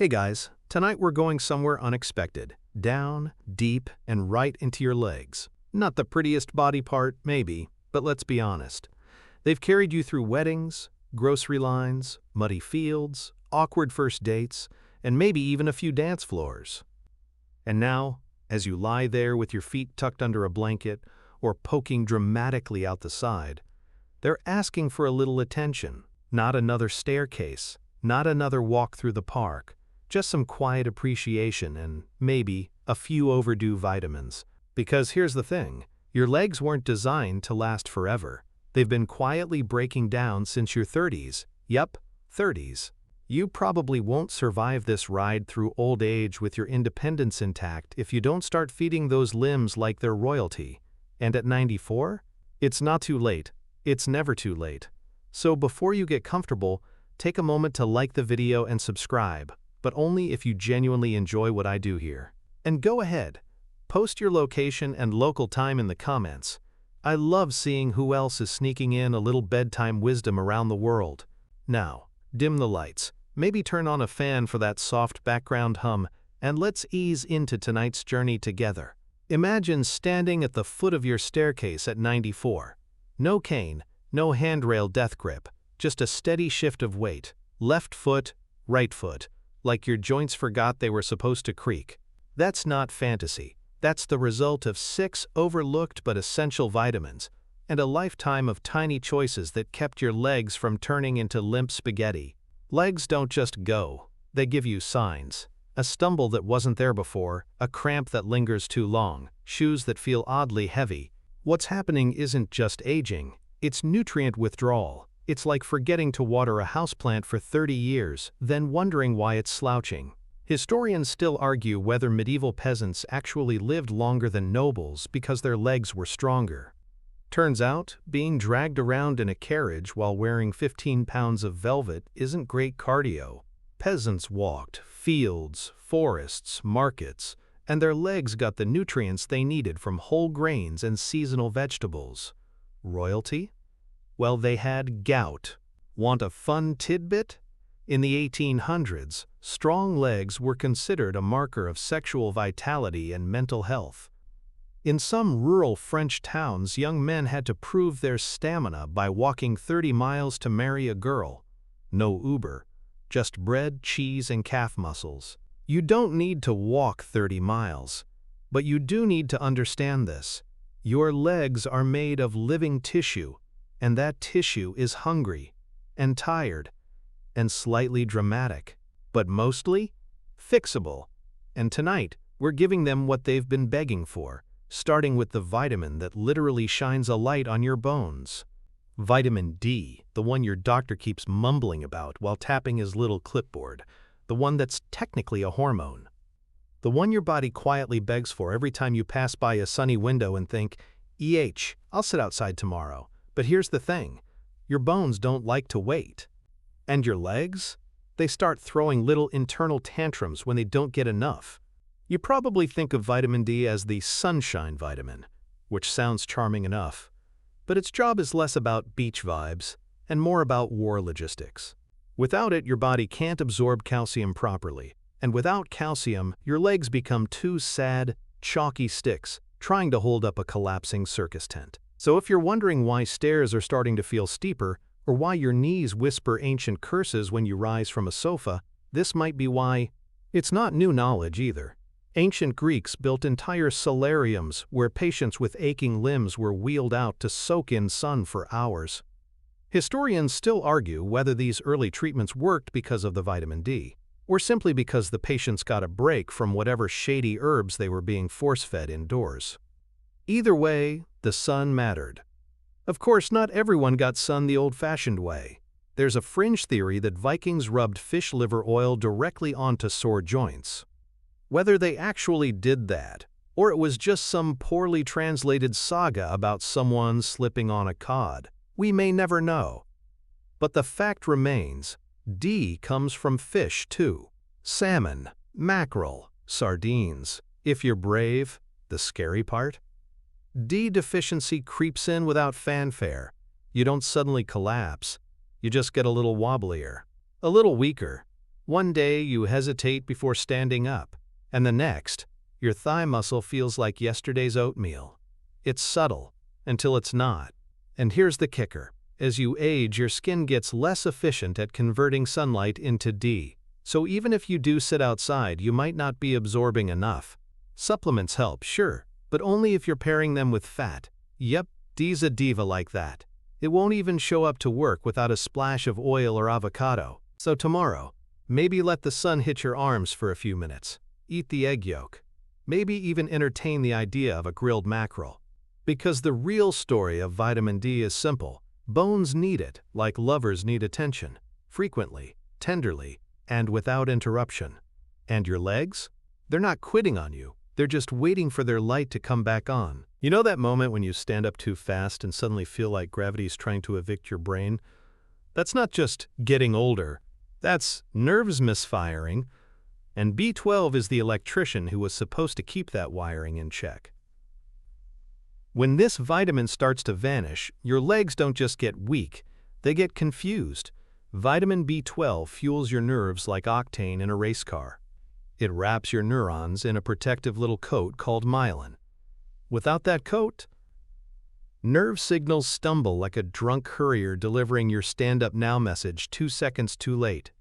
Hey guys, tonight we're going somewhere unexpected. Down, deep, and right into your legs. Not the prettiest body part, maybe, but let's be honest. They've carried you through weddings, grocery lines, muddy fields, awkward first dates, and maybe even a few dance floors. And now, as you lie there with your feet tucked under a blanket or poking dramatically out the side, they're asking for a little attention. Not another staircase, not another walk through the park. Just some quiet appreciation and, maybe, a few overdue vitamins. Because here's the thing, your legs weren't designed to last forever. They've been quietly breaking down since your 30s. Yup, 30s. You probably won't survive this ride through old age with your independence intact if you don't start feeding those limbs like they're royalty. And at 94? It's not too late. It's never too late. So before you get comfortable, take a moment to like the video and subscribe. But only if you genuinely enjoy what I do here. And go ahead, post your location and local time in the comments. I love seeing who else is sneaking in a little bedtime wisdom around the world. Now, dim the lights, maybe turn on a fan for that soft background hum, and let's ease into tonight's journey together. Imagine standing at the foot of your staircase at 94. No cane, no handrail death grip, just a steady shift of weight. Left foot, right foot. Like your joints forgot they were supposed to creak. That's not fantasy. That's the result of 6 overlooked but essential vitamins, and a lifetime of tiny choices that kept your legs from turning into limp spaghetti. Legs don't just go, they give you signs. A stumble that wasn't there before, a cramp that lingers too long, shoes that feel oddly heavy. What's happening isn't just aging, it's nutrient withdrawal. It's like forgetting to water a houseplant for 30 years, then wondering why it's slouching. Historians still argue whether medieval peasants actually lived longer than nobles because their legs were stronger. Turns out, being dragged around in a carriage while wearing 15 pounds of velvet isn't great cardio. Peasants walked fields, forests, markets, and their legs got the nutrients they needed from whole grains and seasonal vegetables. Royalty? Well, they had gout. Want a fun tidbit? In the 1800s, strong legs were considered a marker of sexual vitality and mental health. In some rural French towns, young men had to prove their stamina by walking 30 miles to marry a girl. No Uber, just bread, cheese, and calf muscles. You don't need to walk 30 miles, but you do need to understand this. Your legs are made of living tissue. And that tissue is hungry, and tired, and slightly dramatic, but mostly fixable. And tonight, we're giving them what they've been begging for, starting with the vitamin that literally shines a light on your bones. Vitamin D, the one your doctor keeps mumbling about while tapping his little clipboard, the one that's technically a hormone. The one your body quietly begs for every time you pass by a sunny window and think, I'll sit outside tomorrow. But here's the thing, your bones don't like to wait. And your legs? They start throwing little internal tantrums when they don't get enough. You probably think of vitamin D as the sunshine vitamin, which sounds charming enough. But its job is less about beach vibes and more about war logistics. Without it, your body can't absorb calcium properly. And without calcium, your legs become two sad, chalky sticks trying to hold up a collapsing circus tent. So if you're wondering why stairs are starting to feel steeper, or why your knees whisper ancient curses when you rise from a sofa, this might be why. It's not new knowledge either. Ancient Greeks built entire solariums where patients with aching limbs were wheeled out to soak in sun for hours. Historians still argue whether these early treatments worked because of the vitamin D, or simply because the patients got a break from whatever shady herbs they were being force-fed indoors. Either way, the sun mattered. Of course, not everyone got sun the old-fashioned way. There's a fringe theory that Vikings rubbed fish liver oil directly onto sore joints. Whether they actually did that, or it was just some poorly translated saga about someone slipping on a cod, we may never know. But the fact remains, D comes from fish too. Salmon, mackerel, sardines. If you're brave, the scary part? D deficiency creeps in without fanfare. You don't suddenly collapse. You just get a little wobblier, a little weaker, One day you hesitate before standing up, and the next, your thigh muscle feels like yesterday's oatmeal. It's subtle, until it's not. And here's the kicker. As you age, your skin gets less efficient at converting sunlight into D. So even if you do sit outside, you might not be absorbing enough. Supplements help, sure, but only if you're pairing them with fat. Yep, D's a diva like that. It won't even show up to work without a splash of oil or avocado. So tomorrow, maybe let the sun hit your arms for a few minutes. Eat the egg yolk. Maybe even entertain the idea of a grilled mackerel. Because the real story of vitamin D is simple. Bones need it, like lovers need attention. Frequently, tenderly, and without interruption. And your legs? They're not quitting on you. They're just waiting for their light to come back on. You know that moment when you stand up too fast and suddenly feel like gravity's trying to evict your brain? That's not just getting older. That's nerves misfiring. And B12 is the electrician who was supposed to keep that wiring in check. When this vitamin starts to vanish, your legs don't just get weak, they get confused. Vitamin B12 fuels your nerves like octane in a race car. It wraps your neurons in a protective little coat called myelin. Without that coat, nerve signals stumble like a drunk courier delivering your stand-up now message 2 seconds too late.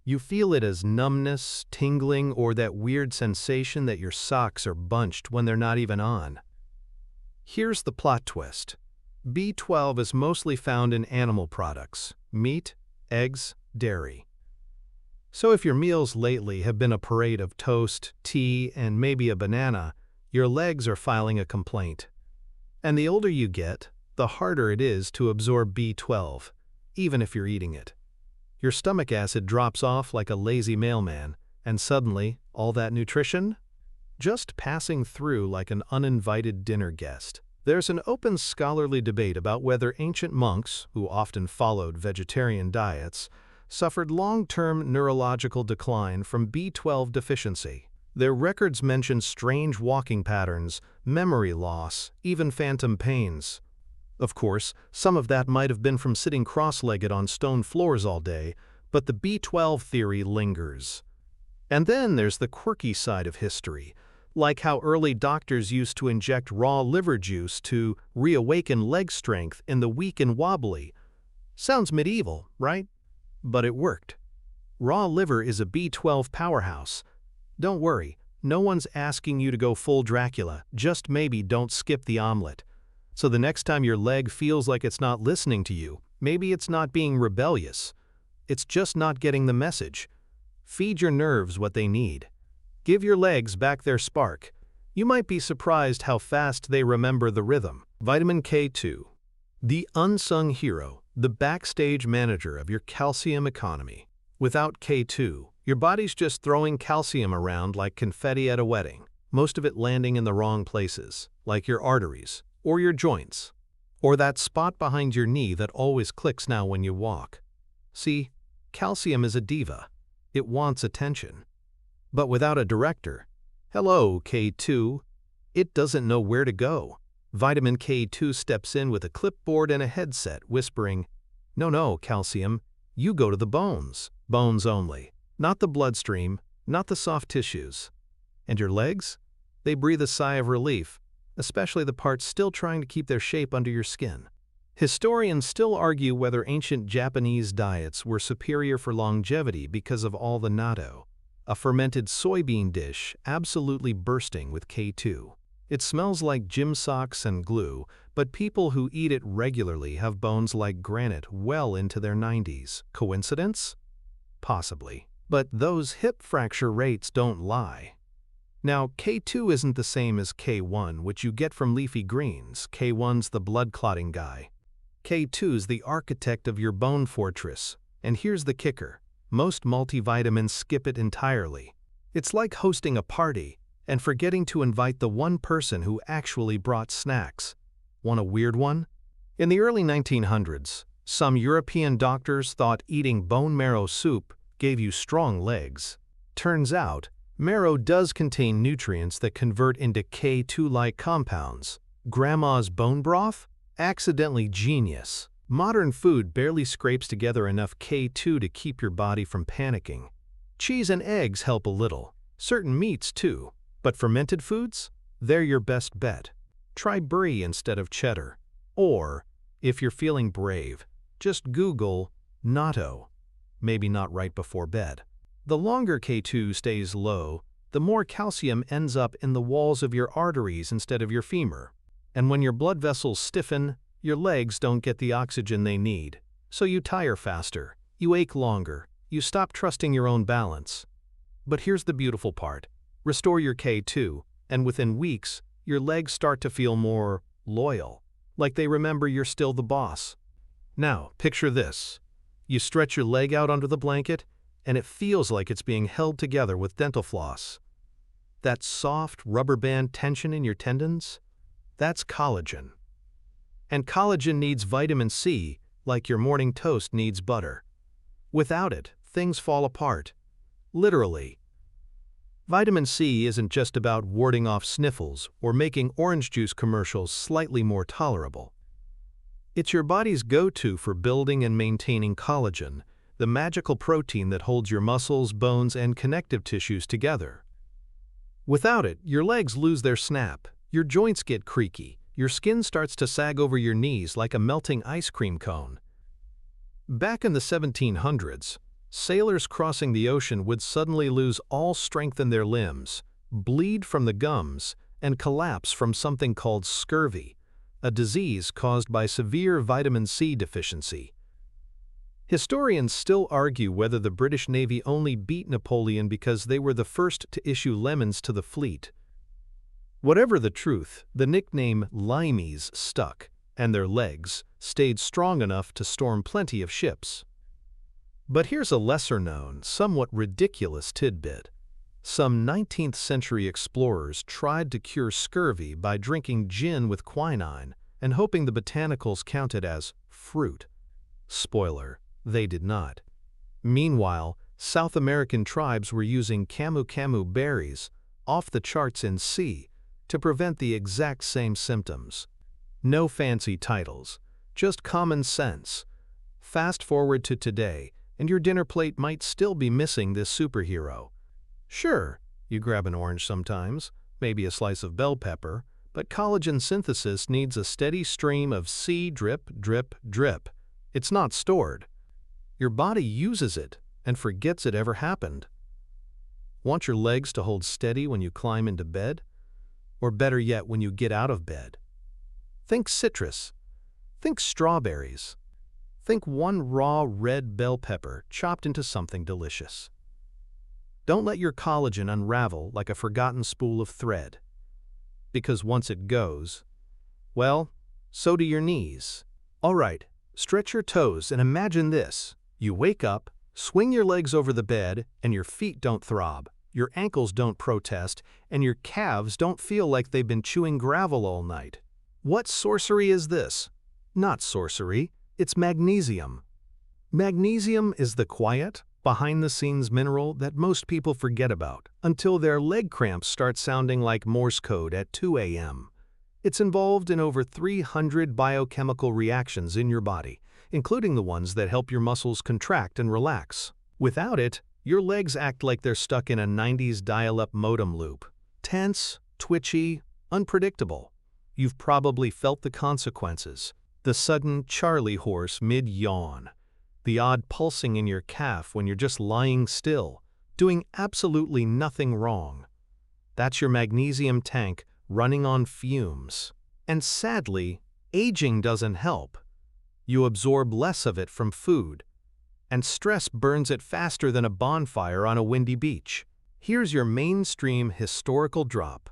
You feel it as numbness, tingling, or that weird sensation that your socks are bunched when they're not even on. Here's the plot twist. B12 is mostly found in animal products, meat, eggs, dairy. So if your meals lately have been a parade of toast, tea, and maybe a banana, your legs are filing a complaint. And the older you get, the harder it is to absorb B12, even if you're eating it. Your stomach acid drops off like a lazy mailman, and suddenly, all that nutrition? Just passing through like an uninvited dinner guest. There's an open scholarly debate about whether ancient monks, who often followed vegetarian diets, suffered long-term neurological decline from B12 deficiency. Their records mention strange walking patterns, memory loss, even phantom pains. Of course, some of that might have been from sitting cross-legged on stone floors all day, but the B12 theory lingers. And then there's the quirky side of history, like how early doctors used to inject raw liver juice to reawaken leg strength in the weak and wobbly. Sounds medieval, right? But it worked. Raw liver is a B12 powerhouse. Don't worry, no one's asking you to go full Dracula, just maybe don't skip the omelet. So the next time your leg feels like it's not listening to you, maybe it's not being rebellious. It's just not getting the message. Feed your nerves what they need. Give your legs back their spark. You might be surprised how fast they remember the rhythm. Vitamin K2. The unsung hero, the backstage manager of your calcium economy. Without K2, your body's just throwing calcium around like confetti at a wedding, most of it landing in the wrong places, like your arteries, or your joints, or that spot behind your knee that always clicks now when you walk. See, calcium is a diva. It wants attention. But without a director, hello, K2, it doesn't know where to go. Vitamin K2 steps in with a clipboard and a headset, whispering, No, calcium, you go to the bones. Bones only. Not the bloodstream, not the soft tissues. And your legs? They breathe a sigh of relief, especially the parts still trying to keep their shape under your skin. Historians still argue whether ancient Japanese diets were superior for longevity because of all the natto, a fermented soybean dish absolutely bursting with K2. It smells like gym socks and glue, but people who eat it regularly have bones like granite well into their 90s. Coincidence? Possibly. But those hip fracture rates don't lie. Now, K2 isn't the same as K1, which you get from leafy greens. K1's the blood-clotting guy. K2's the architect of your bone fortress. And here's the kicker. Most multivitamins skip it entirely. It's like hosting a party and forgetting to invite the one person who actually brought snacks. Want a weird one? In the early 1900s, some European doctors thought eating bone marrow soup gave you strong legs. Turns out, marrow does contain nutrients that convert into K2-like compounds. Grandma's bone broth? Accidentally genius. Modern food barely scrapes together enough K2 to keep your body from panicking. Cheese and eggs help a little, certain meats too, but fermented foods? They're your best bet. Try brie instead of cheddar. Or, if you're feeling brave, just Google natto, maybe not right before bed. The longer K2 stays low, the more calcium ends up in the walls of your arteries instead of your femur. And when your blood vessels stiffen, your legs don't get the oxygen they need. So you tire faster, you ache longer, you stop trusting your own balance. But here's the beautiful part. Restore your K2, and within weeks, your legs start to feel more loyal, like they remember you're still the boss. Now, picture this. You stretch your leg out under the blanket, and it feels like it's being held together with dental floss. That soft, rubber band tension in your tendons? That's collagen. And collagen needs vitamin C, like your morning toast needs butter. Without it, things fall apart. Literally. Vitamin C isn't just about warding off sniffles or making orange juice commercials slightly more tolerable. It's your body's go-to for building and maintaining collagen, the magical protein that holds your muscles, bones, and connective tissues together. Without it, your legs lose their snap, your joints get creaky, your skin starts to sag over your knees like a melting ice cream cone. Back in the 1700s, sailors crossing the ocean would suddenly lose all strength in their limbs, bleed from the gums, and collapse from something called scurvy, a disease caused by severe vitamin C deficiency. Historians still argue whether the British Navy only beat Napoleon because they were the first to issue lemons to the fleet. Whatever the truth, the nickname limeys stuck, and their legs stayed strong enough to storm plenty of ships. But here's a lesser-known, somewhat ridiculous tidbit. Some 19th century explorers tried to cure scurvy by drinking gin with quinine and hoping the botanicals counted as fruit. Spoiler, they did not. Meanwhile, South American tribes were using camu-camu berries, off the charts in C, to prevent the exact same symptoms. No fancy titles, just common sense. Fast forward to today, and your dinner plate might still be missing this superhero. Sure, you grab an orange sometimes, maybe a slice of bell pepper, but collagen synthesis needs a steady stream of C drip, drip, drip. It's not stored. Your body uses it and forgets it ever happened. Want your legs to hold steady when you climb into bed? Or better yet, when you get out of bed? Think citrus. Think strawberries. Think one raw red bell pepper chopped into something delicious. Don't let your collagen unravel like a forgotten spool of thread. Because once it goes, well, so do your knees. All right, stretch your toes and imagine this. You wake up, swing your legs over the bed, and your feet don't throb, your ankles don't protest, and your calves don't feel like they've been chewing gravel all night. What sorcery is this? Not sorcery. It's magnesium. Magnesium is the quiet, behind-the-scenes mineral that most people forget about until their leg cramps start sounding like Morse code at 2 a.m. It's involved in over 300 biochemical reactions in your body, including the ones that help your muscles contract and relax. Without it, your legs act like they're stuck in a 90s dial-up modem loop. Tense, twitchy, unpredictable. You've probably felt the consequences. The sudden Charlie horse mid-yawn. The odd pulsing in your calf when you're just lying still, doing absolutely nothing wrong. That's your magnesium tank running on fumes. And sadly, aging doesn't help. You absorb less of it from food, and stress burns it faster than a bonfire on a windy beach. Here's your mainstream historical drop.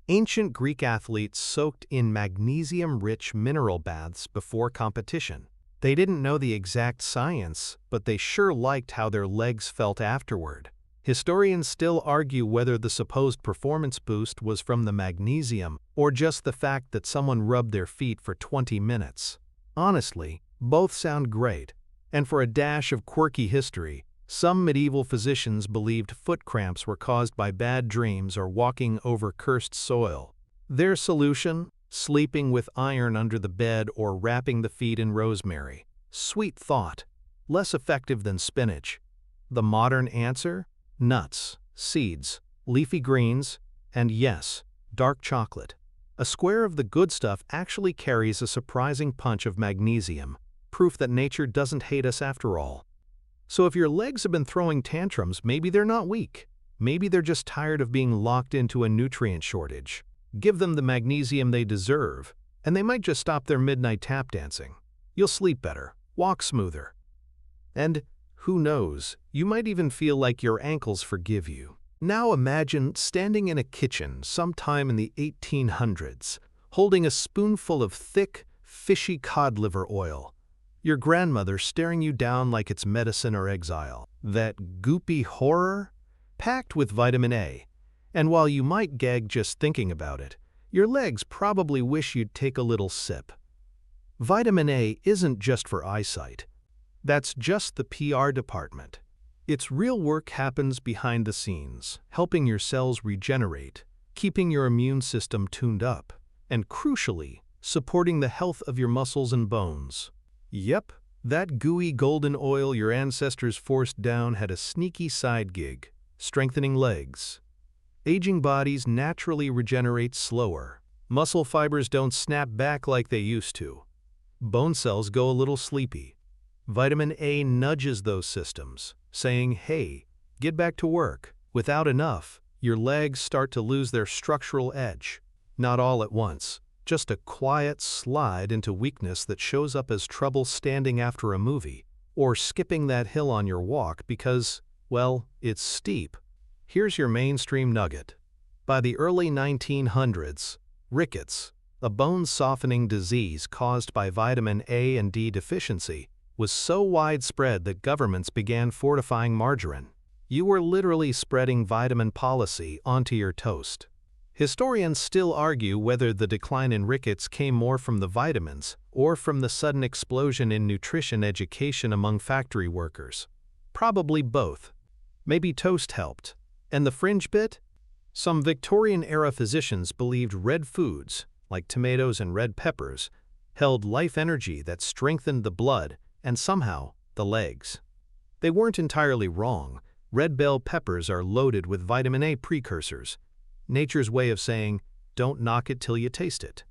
Ancient Greek athletes soaked in magnesium-rich mineral baths before competition. They didn't know the exact science, but they sure liked how their legs felt afterward. Historians still argue whether the supposed performance boost was from the magnesium or just the fact that someone rubbed their feet for 20 minutes. Honestly, both sound great. And for a dash of quirky history, some medieval physicians believed foot cramps were caused by bad dreams or walking over cursed soil. Their solution? sleeping with iron under the bed or wrapping the feet in rosemary. Sweet thought. Less effective than spinach. The modern answer? Nuts, seeds, leafy greens, and yes, dark chocolate. A square of the good stuff actually carries a surprising punch of magnesium, proof that nature doesn't hate us after all. So if your legs have been throwing tantrums, maybe they're not weak. Maybe they're just tired of being locked into a nutrient shortage. Give them the magnesium they deserve, and they might just stop their midnight tap dancing. You'll sleep better, walk smoother. And who knows, you might even feel like your ankles forgive you. Now imagine standing in a kitchen sometime in the 1800s, holding a spoonful of thick, fishy cod liver oil. Your grandmother staring you down like it's medicine or exile. That goopy horror? Packed with vitamin A. And while you might gag just thinking about it, your legs probably wish you'd take a little sip. Vitamin A isn't just for eyesight. That's just the PR department. Its real work happens behind the scenes, helping your cells regenerate, keeping your immune system tuned up, and crucially, supporting the health of your muscles and bones. Yep, that gooey golden oil your ancestors forced down had a sneaky side gig, strengthening legs. Aging bodies naturally regenerate slower. Muscle fibers don't snap back like they used to. Bone cells go a little sleepy. Vitamin A nudges those systems, saying, hey, get back to work. Without enough, your legs start to lose their structural edge. Not all at once, just a quiet slide into weakness that shows up as trouble standing after a movie, or skipping that hill on your walk because, well, it's steep. Here's your mainstream nugget. By the early 1900s, rickets, a bone-softening disease caused by vitamin A and D deficiency, was so widespread that governments began fortifying margarine. You were literally spreading vitamin policy onto your toast. Historians still argue whether the decline in rickets came more from the vitamins or from the sudden explosion in nutrition education among factory workers. Probably both. Maybe toast helped. And the fringe bit? Some Victorian-era physicians believed red foods, like tomatoes and red peppers, held life energy that strengthened the blood and somehow the legs. They weren't entirely wrong. Red bell peppers are loaded with vitamin A precursors, nature's way of saying, don't knock it till you taste it.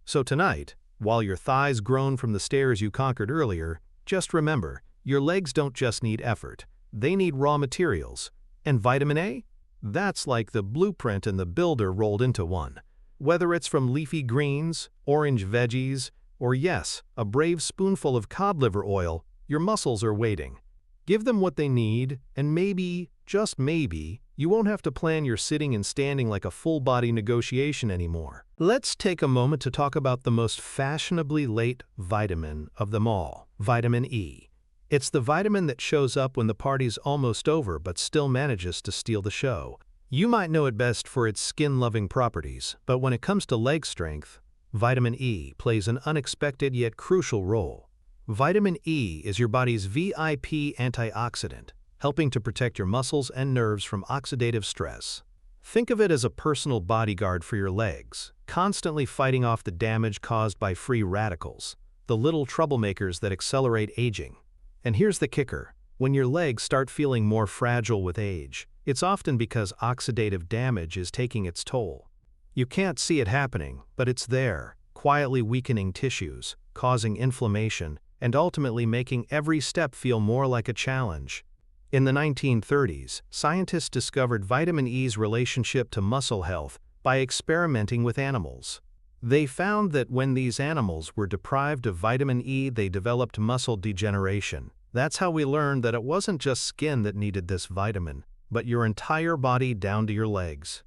So tonight, while your thighs groan from the stairs you conquered earlier, just remember, your legs don't just need effort, they need raw materials. And vitamin A? That's like the blueprint and the builder rolled into one. Whether it's from leafy greens, orange veggies, or yes, a brave spoonful of cod liver oil, your muscles are waiting. Give them what they need, and maybe, just maybe, you won't have to plan your sitting and standing like a full-body negotiation anymore. Let's take a moment to talk about the most fashionably late vitamin of them all, vitamin E. It's the vitamin that shows up when the party's almost over but still manages to steal the show. You might know it best for its skin-loving properties, but when it comes to leg strength, vitamin E plays an unexpected yet crucial role. Vitamin E is your body's VIP antioxidant, helping to protect your muscles and nerves from oxidative stress. Think of it as a personal bodyguard for your legs, constantly fighting off the damage caused by free radicals, the little troublemakers that accelerate aging. And here's the kicker. When your legs start feeling more fragile with age, it's often because oxidative damage is taking its toll. You can't see it happening, but it's there, quietly weakening tissues, causing inflammation, and ultimately making every step feel more like a challenge. In the 1930s, scientists discovered vitamin E's relationship to muscle health by experimenting with animals. They found that when these animals were deprived of vitamin E, they developed muscle degeneration. That's how we learned that it wasn't just skin that needed this vitamin, but your entire body down to your legs.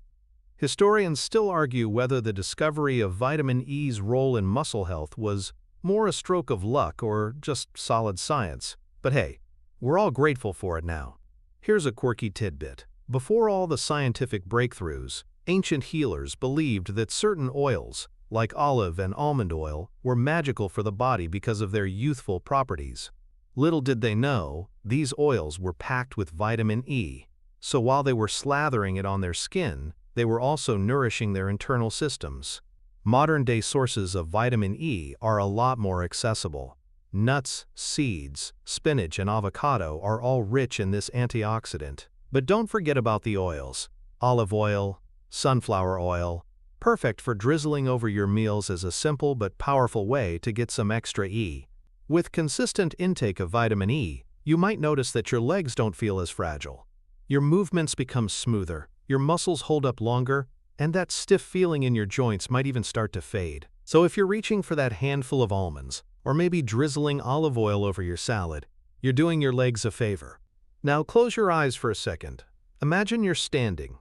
Historians still argue whether the discovery of vitamin E's role in muscle health was more a stroke of luck or just solid science. But hey, we're all grateful for it now. Here's a quirky tidbit. Before all the scientific breakthroughs, ancient healers believed that certain oils, like olive and almond oil, were magical for the body because of their youthful properties. Little did they know, these oils were packed with vitamin E. So while they were slathering it on their skin, they were also nourishing their internal systems. Modern-day sources of vitamin E are a lot more accessible. Nuts, seeds, spinach, and avocado are all rich in this antioxidant. But don't forget about the oils. Olive oil, sunflower oil, perfect for drizzling over your meals as a simple but powerful way to get some extra E. With consistent intake of vitamin E, you might notice that your legs don't feel as fragile. Your movements become smoother, your muscles hold up longer, and that stiff feeling in your joints might even start to fade. So if you're reaching for that handful of almonds, or maybe drizzling olive oil over your salad, you're doing your legs a favor. Now close your eyes for a second. Imagine you're standing,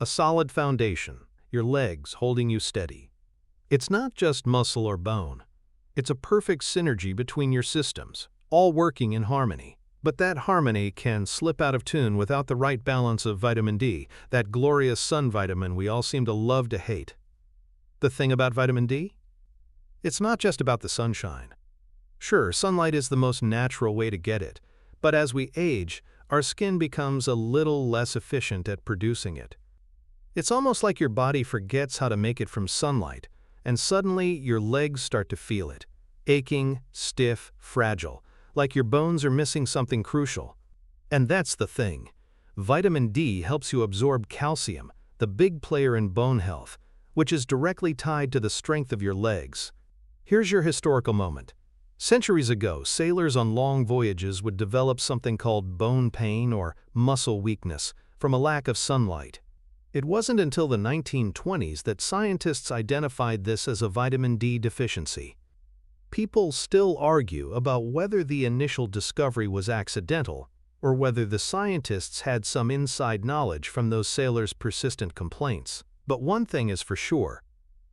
a solid foundation, your legs holding you steady. It's not just muscle or bone. It's a perfect synergy between your systems, all working in harmony. But that harmony can slip out of tune without the right balance of vitamin D, that glorious sun vitamin we all seem to love to hate. The thing about vitamin D? It's not just about the sunshine. Sure, sunlight is the most natural way to get it, but as we age, our skin becomes a little less efficient at producing it. It's almost like your body forgets how to make it from sunlight, and suddenly your legs start to feel it. Aching, stiff, fragile, like your bones are missing something crucial. And that's the thing. Vitamin D helps you absorb calcium, the big player in bone health, which is directly tied to the strength of your legs. Here's your historical moment. Centuries ago, sailors on long voyages would develop something called bone pain or muscle weakness from a lack of sunlight. It wasn't until the 1920s that scientists identified this as a vitamin D deficiency. People still argue about whether the initial discovery was accidental or whether the scientists had some inside knowledge from those sailors' persistent complaints. But one thing is for sure.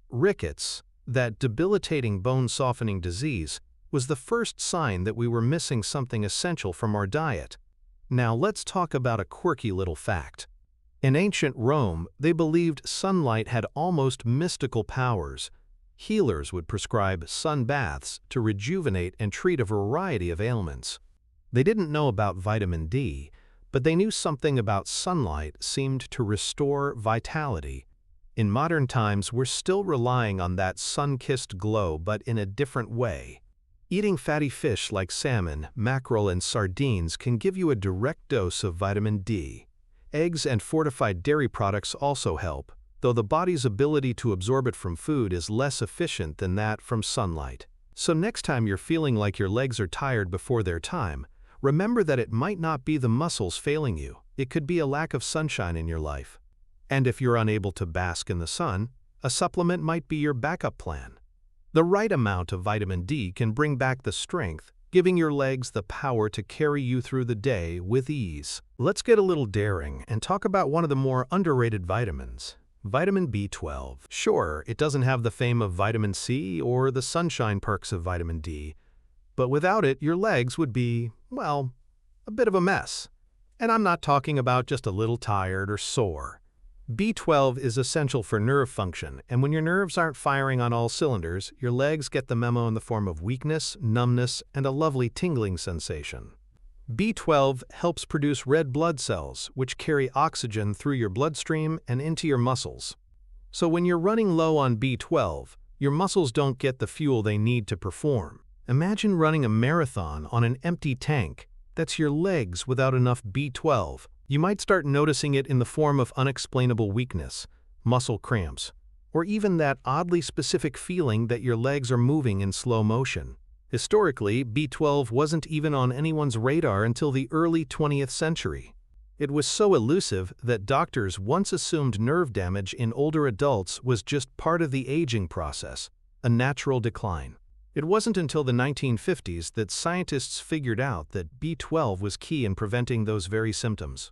Rickets, that debilitating bone-softening disease, was the first sign that we were missing something essential from our diet. Now let's talk about a quirky little fact. In ancient Rome, they believed sunlight had almost mystical powers. Healers would prescribe sun baths to rejuvenate and treat a variety of ailments. They didn't know about vitamin D, but they knew something about sunlight seemed to restore vitality. In modern times, we're still relying on that sun-kissed glow, but in a different way. Eating fatty fish like salmon, mackerel, and sardines can give you a direct dose of vitamin D. Eggs and fortified dairy products also help, though the body's ability to absorb it from food is less efficient than that from sunlight. So next time you're feeling like your legs are tired before their time, remember that it might not be the muscles failing you. It could be a lack of sunshine in your life. And if you're unable to bask in the sun, a supplement might be your backup plan. The right amount of vitamin D can bring back the strength, giving your legs the power to carry you through the day with ease. Let's get a little daring and talk about one of the more underrated vitamins. Vitamin B12. Sure, it doesn't have the fame of vitamin C or the sunshine perks of vitamin D, but without it, your legs would be, well, a bit of a mess. And I'm not talking about just a little tired or sore. B12 is essential for nerve function, and when your nerves aren't firing on all cylinders, your legs get the memo in the form of weakness, numbness, and a lovely tingling sensation. B12 helps produce red blood cells, which carry oxygen through your bloodstream and into your muscles. So when you're running low on B12, your muscles don't get the fuel they need to perform. Imagine running a marathon on an empty tank. That's your legs without enough B12. You might start noticing it in the form of unexplainable weakness, muscle cramps, or even that oddly specific feeling that your legs are moving in slow motion. Historically, B12 wasn't even on anyone's radar until the early 20th century. It was so elusive that doctors once assumed nerve damage in older adults was just part of the aging process, a natural decline. It wasn't until the 1950s that scientists figured out that B12 was key in preventing those very symptoms.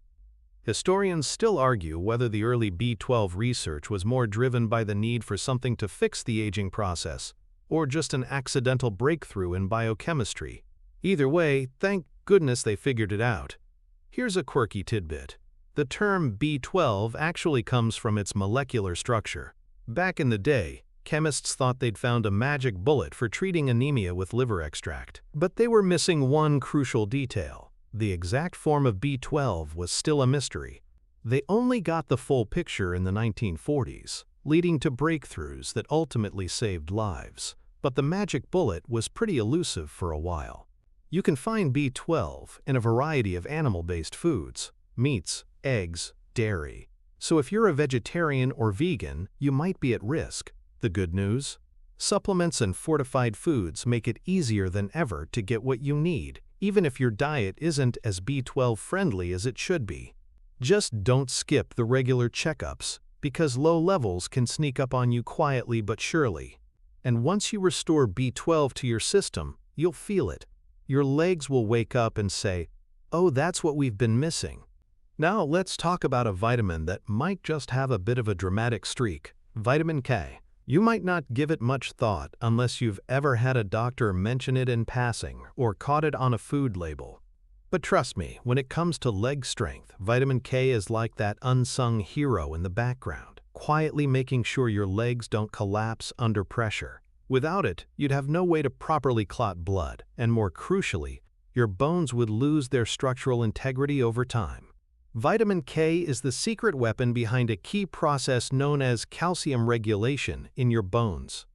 Historians still argue whether the early B12 research was more driven by the need for something to fix the aging process, or just an accidental breakthrough in biochemistry. Either way, thank goodness they figured it out. Here's a quirky tidbit. The term B12 actually comes from its molecular structure. Back in the day, chemists thought they'd found a magic bullet for treating anemia with liver extract. But they were missing one crucial detail. The exact form of B12 was still a mystery. They only got the full picture in the 1940s. leading to breakthroughs that ultimately saved lives. But the magic bullet was pretty elusive for a while. You can find B12 in a variety of animal-based foods, meats, eggs, dairy. So if you're a vegetarian or vegan, you might be at risk. The good news? Supplements and fortified foods make it easier than ever to get what you need, even if your diet isn't as B12 friendly as it should be. Just don't skip the regular checkups, because low levels can sneak up on you quietly but surely. And once you restore B12 to your system, you'll feel it. Your legs will wake up and say, "Oh, that's what we've been missing." Now let's talk about a vitamin that might just have a bit of a dramatic streak: vitamin K. You might not give it much thought unless you've ever had a doctor mention it in passing or caught it on a food label. But trust me, when it comes to leg strength, vitamin K is like that unsung hero in the background, quietly making sure your legs don't collapse under pressure. Without it, you'd have no way to properly clot blood, and more crucially, your bones would lose their structural integrity over time. Vitamin K is the secret weapon behind a key process known as calcium regulation in your bones.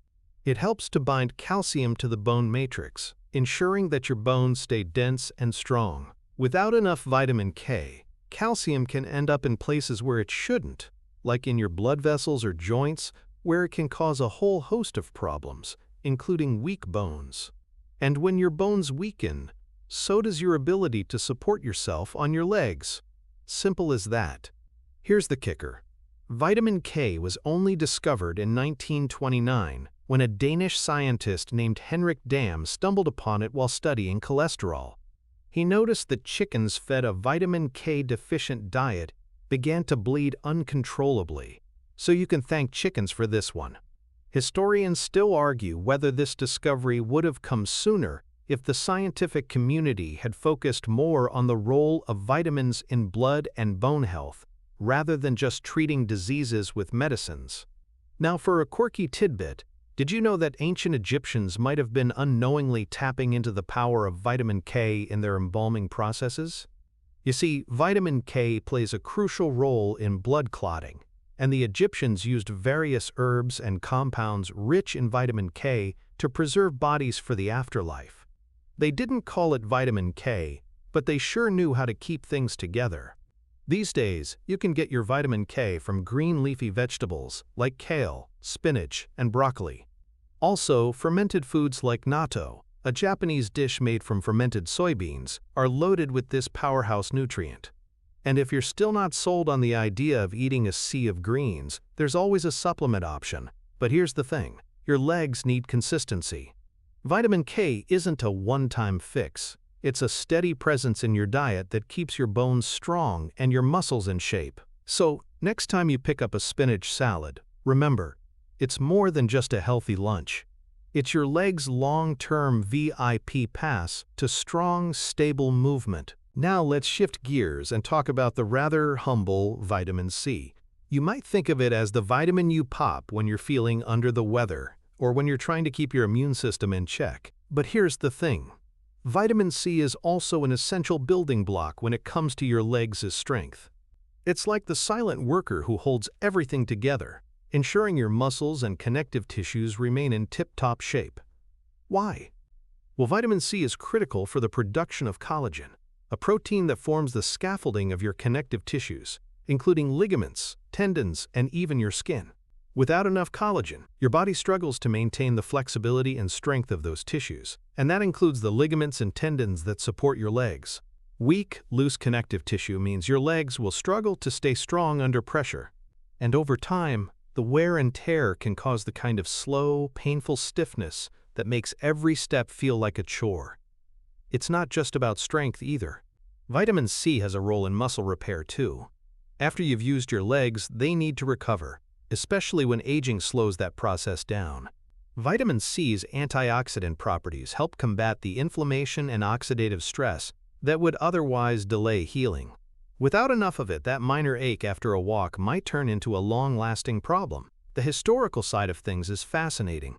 It helps to bind calcium to the bone matrix, ensuring that your bones stay dense and strong. Without enough vitamin K, calcium can end up in places where it shouldn't, like in your blood vessels or joints, where it can cause a whole host of problems, including weak bones. And when your bones weaken, so does your ability to support yourself on your legs. Simple as that. Here's the kicker. Vitamin K was only discovered in 1929 when a Danish scientist named Henrik Dam stumbled upon it while studying cholesterol. He noticed that chickens fed a vitamin K-deficient diet began to bleed uncontrollably. So you can thank chickens for this one. Historians still argue whether this discovery would have come sooner if the scientific community had focused more on the role of vitamins in blood and bone health, rather than just treating diseases with medicines. Now for a quirky tidbit, did you know that ancient Egyptians might have been unknowingly tapping into the power of vitamin K in their embalming processes? You see, vitamin K plays a crucial role in blood clotting, and the Egyptians used various herbs and compounds rich in vitamin K to preserve bodies for the afterlife. They didn't call it vitamin K, but they sure knew how to keep things together. These days, you can get your vitamin K from green leafy vegetables like kale, spinach, and broccoli. Also, fermented foods like natto, a Japanese dish made from fermented soybeans, are loaded with this powerhouse nutrient. And if you're still not sold on the idea of eating a sea of greens, there's always a supplement option. But here's the thing: your legs need consistency. Vitamin K isn't a one-time fix. It's a steady presence in your diet that keeps your bones strong and your muscles in shape. So, next time you pick up a spinach salad, remember, it's more than just a healthy lunch. It's your leg's long-term VIP pass to strong, stable movement. Now let's shift gears and talk about the rather humble vitamin C. You might think of it as the vitamin you pop when you're feeling under the weather, or when you're trying to keep your immune system in check. But here's the thing. Vitamin C is also an essential building block when it comes to your legs' strength. It's like the silent worker who holds everything together, ensuring your muscles and connective tissues remain in tip-top shape. Why? Well, vitamin C is critical for the production of collagen, a protein that forms the scaffolding of your connective tissues, including ligaments, tendons, and even your skin. Without enough collagen, your body struggles to maintain the flexibility and strength of those tissues, and that includes the ligaments and tendons that support your legs. Weak, loose connective tissue means your legs will struggle to stay strong under pressure. And over time, the wear and tear can cause the kind of slow, painful stiffness that makes every step feel like a chore. It's not just about strength either. Vitamin C has a role in muscle repair too. After you've used your legs, they need to recover, especially when aging slows that process down. Vitamin C's antioxidant properties help combat the inflammation and oxidative stress that would otherwise delay healing. Without enough of it, that minor ache after a walk might turn into a long-lasting problem. The historical side of things is fascinating.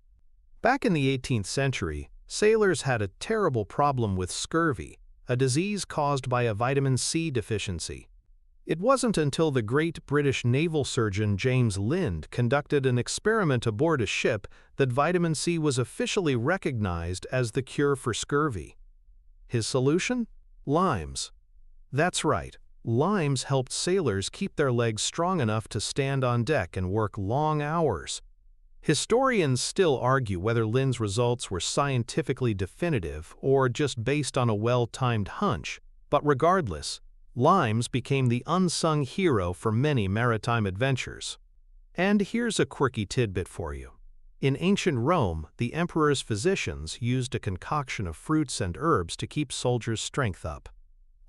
Back in the 18th century, sailors had a terrible problem with scurvy, a disease caused by a vitamin C deficiency. It wasn't until the great British naval surgeon James Lind conducted an experiment aboard a ship that vitamin C was officially recognized as the cure for scurvy. His solution? Limes. That's right, limes helped sailors keep their legs strong enough to stand on deck and work long hours. Historians still argue whether Lind's results were scientifically definitive or just based on a well-timed hunch, but regardless, limes became the unsung hero for many maritime adventures. And here's a quirky tidbit for you. In ancient Rome, the emperor's physicians used a concoction of fruits and herbs to keep soldiers' strength up.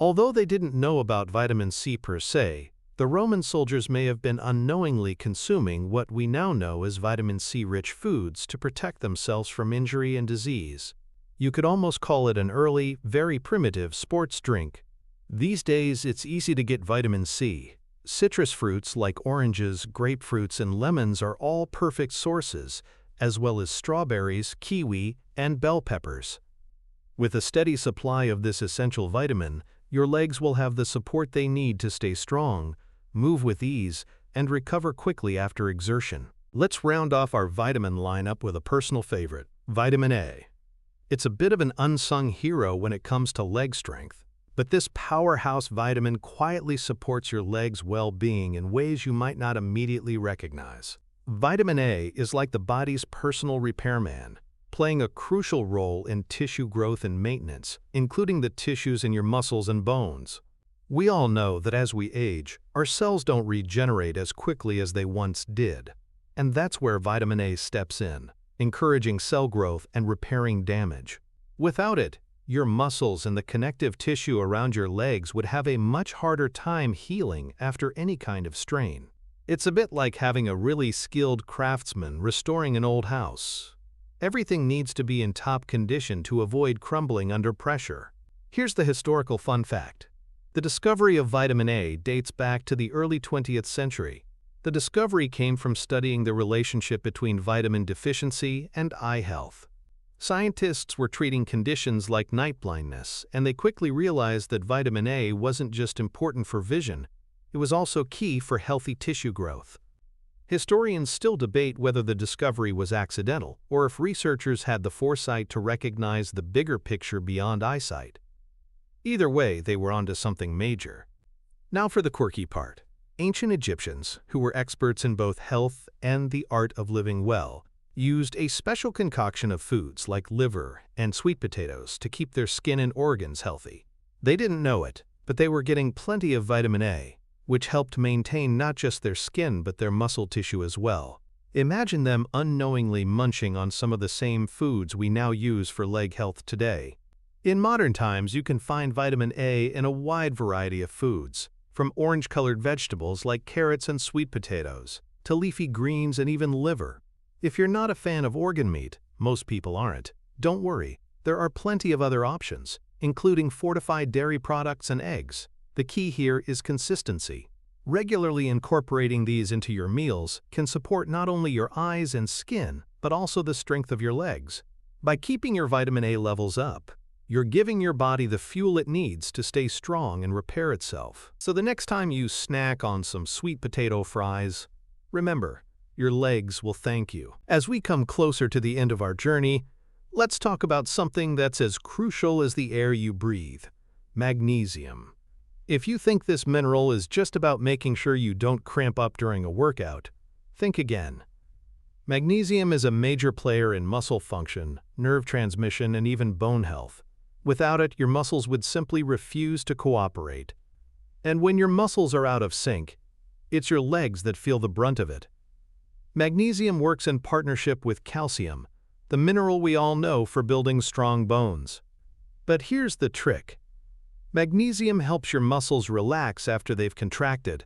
Although they didn't know about vitamin C per se, the Roman soldiers may have been unknowingly consuming what we now know as vitamin C-rich foods to protect themselves from injury and disease. You could almost call it an early, very primitive sports drink. These days, it's easy to get vitamin C. Citrus fruits like oranges, grapefruits, and lemons are all perfect sources, as well as strawberries, kiwi, and bell peppers. With a steady supply of this essential vitamin, your legs will have the support they need to stay strong, move with ease, and recover quickly after exertion. Let's round off our vitamin lineup with a personal favorite, vitamin A. It's a bit of an unsung hero when it comes to leg strength, but this powerhouse vitamin quietly supports your legs' well-being in ways you might not immediately recognize. Vitamin A is like the body's personal repairman, playing a crucial role in tissue growth and maintenance, including the tissues in your muscles and bones. We all know that as we age, our cells don't regenerate as quickly as they once did. And that's where vitamin A steps in, encouraging cell growth and repairing damage. Without it, your muscles and the connective tissue around your legs would have a much harder time healing after any kind of strain. It's a bit like having a really skilled craftsman restoring an old house. Everything needs to be in top condition to avoid crumbling under pressure. Here's the historical fun fact. The discovery of vitamin A dates back to the early 20th century. The discovery came from studying the relationship between vitamin deficiency and eye health. Scientists were treating conditions like night blindness, and they quickly realized that vitamin A wasn't just important for vision, it was also key for healthy tissue growth. Historians still debate whether the discovery was accidental or if researchers had the foresight to recognize the bigger picture beyond eyesight. Either way, they were onto something major. Now for the quirky part. Ancient Egyptians, who were experts in both health and the art of living well, used a special concoction of foods like liver and sweet potatoes to keep their skin and organs healthy. They didn't know it, but they were getting plenty of vitamin A, which helped maintain not just their skin but their muscle tissue as well. Imagine them unknowingly munching on some of the same foods we now use for leg health today. In modern times, you can find vitamin A in a wide variety of foods, from orange-colored vegetables like carrots and sweet potatoes, to leafy greens and even liver. If you're not a fan of organ meat, most people aren't, don't worry, there are plenty of other options, including fortified dairy products and eggs. The key here is consistency. Regularly incorporating these into your meals can support not only your eyes and skin, but also the strength of your legs. By keeping your vitamin A levels up, you're giving your body the fuel it needs to stay strong and repair itself. So the next time you snack on some sweet potato fries, remember, your legs will thank you. As we come closer to the end of our journey, let's talk about something that's as crucial as the air you breathe: magnesium. If you think this mineral is just about making sure you don't cramp up during a workout, think again. Magnesium is a major player in muscle function, nerve transmission, and even bone health. Without it, your muscles would simply refuse to cooperate. And when your muscles are out of sync, it's your legs that feel the brunt of it. Magnesium works in partnership with calcium, the mineral we all know for building strong bones. But here's the trick. Magnesium helps your muscles relax after they've contracted,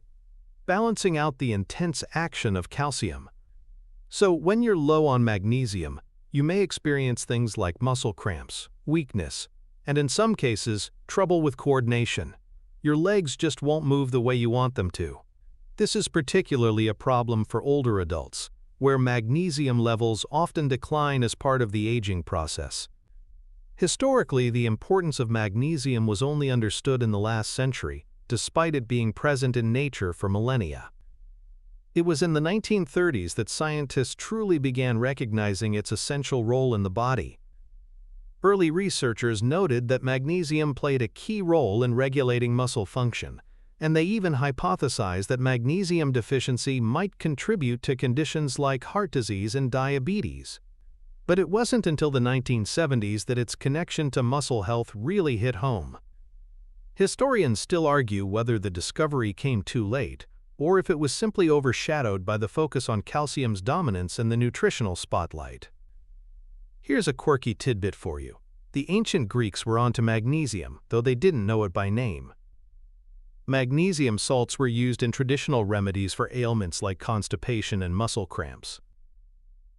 balancing out the intense action of calcium. So when you're low on magnesium, you may experience things like muscle cramps, weakness, and in some cases, trouble with coordination. Your legs just won't move the way you want them to. This is particularly a problem for older adults, where magnesium levels often decline as part of the aging process. Historically, the importance of magnesium was only understood in the last century, despite it being present in nature for millennia. It was in the 1930s that scientists truly began recognizing its essential role in the body. Early researchers noted that magnesium played a key role in regulating muscle function, and they even hypothesized that magnesium deficiency might contribute to conditions like heart disease and diabetes. But it wasn't until the 1970s that its connection to muscle health really hit home. Historians still argue whether the discovery came too late, or if it was simply overshadowed by the focus on calcium's dominance in the nutritional spotlight. Here's a quirky tidbit for you. The ancient Greeks were onto magnesium, though they didn't know it by name. Magnesium salts were used in traditional remedies for ailments like constipation and muscle cramps.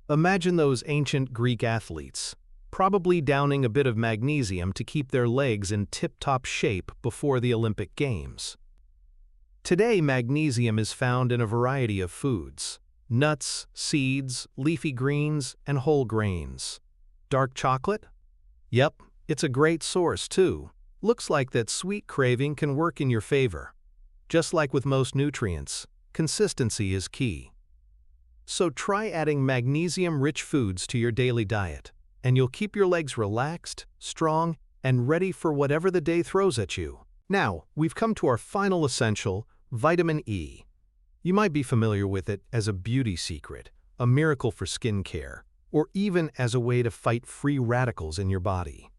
Imagine those ancient Greek athletes, probably downing a bit of magnesium to keep their legs in tip-top shape before the Olympic Games. Today, magnesium is found in a variety of foods: nuts, seeds, leafy greens, and whole grains. Dark chocolate? Yep, it's a great source too. Looks like that sweet craving can work in your favor. Just like with most nutrients, consistency is key. So try adding magnesium-rich foods to your daily diet, and you'll keep your legs relaxed, strong, and ready for whatever the day throws at you. Now, we've come to our final essential, vitamin E. You might be familiar with it as a beauty secret, a miracle for skin care, or even as a way to fight free radicals in your body.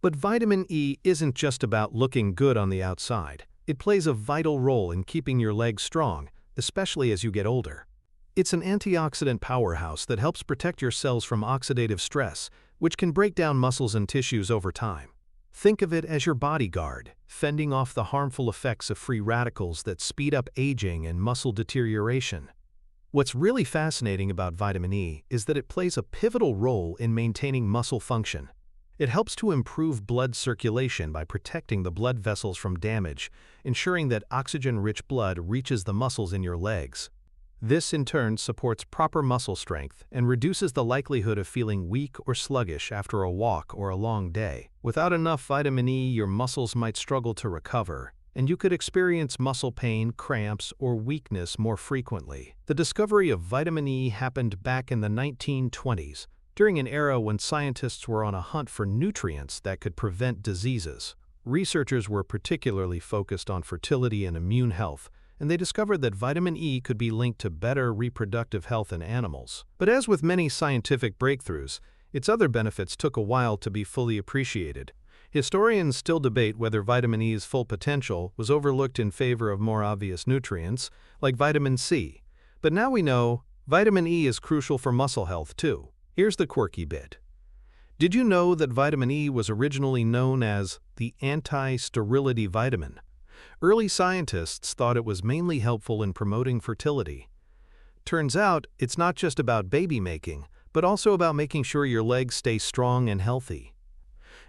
But vitamin E isn't just about looking good on the outside. It plays a vital role in keeping your legs strong, especially as you get older. It's an antioxidant powerhouse that helps protect your cells from oxidative stress, which can break down muscles and tissues over time. Think of it as your bodyguard, fending off the harmful effects of free radicals that speed up aging and muscle deterioration. What's really fascinating about vitamin E is that it plays a pivotal role in maintaining muscle function. It helps to improve blood circulation by protecting the blood vessels from damage, ensuring that oxygen-rich blood reaches the muscles in your legs. This, in turn, supports proper muscle strength and reduces the likelihood of feeling weak or sluggish after a walk or a long day. Without enough vitamin E, your muscles might struggle to recover, and you could experience muscle pain, cramps, or weakness more frequently. The discovery of vitamin E happened back in the 1920s, during an era when scientists were on a hunt for nutrients that could prevent diseases. Researchers were particularly focused on fertility and immune health, and they discovered that vitamin E could be linked to better reproductive health in animals. But as with many scientific breakthroughs, its other benefits took a while to be fully appreciated. Historians still debate whether vitamin E's full potential was overlooked in favor of more obvious nutrients, like vitamin C. But now we know vitamin E is crucial for muscle health too. Here's the quirky bit. Did you know that vitamin E was originally known as the anti-sterility vitamin? Early scientists thought it was mainly helpful in promoting fertility. Turns out, it's not just about baby making, but also about making sure your legs stay strong and healthy.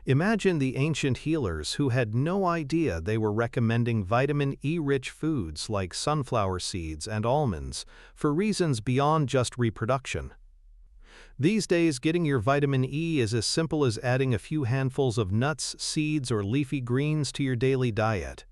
Imagine the ancient healers who had no idea they were recommending vitamin E-rich foods like sunflower seeds and almonds for reasons beyond just reproduction. These days, getting your vitamin E is as simple as adding a few handfuls of nuts, seeds, or leafy greens to your daily diet.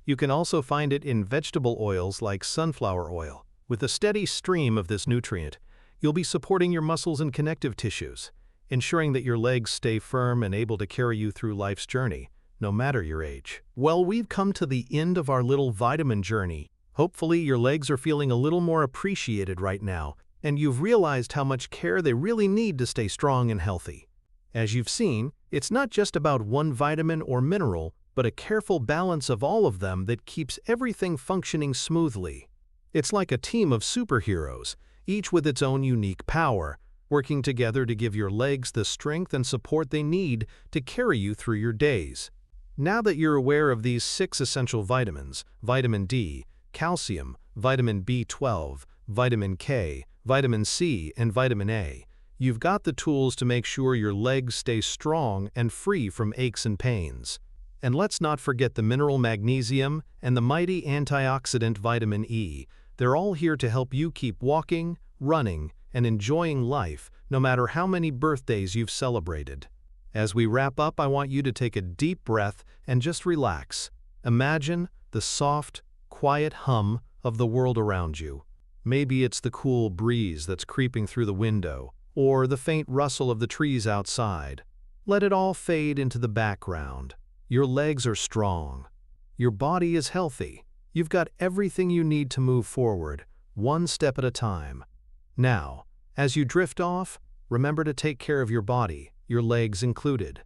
You can also find it in vegetable oils like sunflower oil. With a steady stream of this nutrient, you'll be supporting your muscles and connective tissues, ensuring that your legs stay firm and able to carry you through life's journey, no matter your age. Well, we've come to the end of our little vitamin journey. Hopefully, your legs are feeling a little more appreciated right now, and you've realized how much care they really need to stay strong and healthy. As you've seen, it's not just about one vitamin or mineral, but a careful balance of all of them that keeps everything functioning smoothly. It's like a team of superheroes, each with its own unique power, working together to give your legs the strength and support they need to carry you through your days. Now that you're aware of these 6 essential vitamins, vitamin D, calcium, vitamin B12, vitamin K, vitamin C, and vitamin A, you've got the tools to make sure your legs stay strong and free from aches and pains. And let's not forget the mineral magnesium and the mighty antioxidant vitamin E. They're all here to help you keep walking, running, and enjoying life, no matter how many birthdays you've celebrated. As we wrap up, I want you to take a deep breath and just relax. Imagine the soft, quiet hum of the world around you. Maybe it's the cool breeze that's creeping through the window, or the faint rustle of the trees outside. Let it all fade into the background. Your legs are strong. Your body is healthy. You've got everything you need to move forward, one step at a time. Now, as you drift off, remember to take care of your body, your legs included.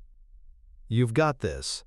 You've got this.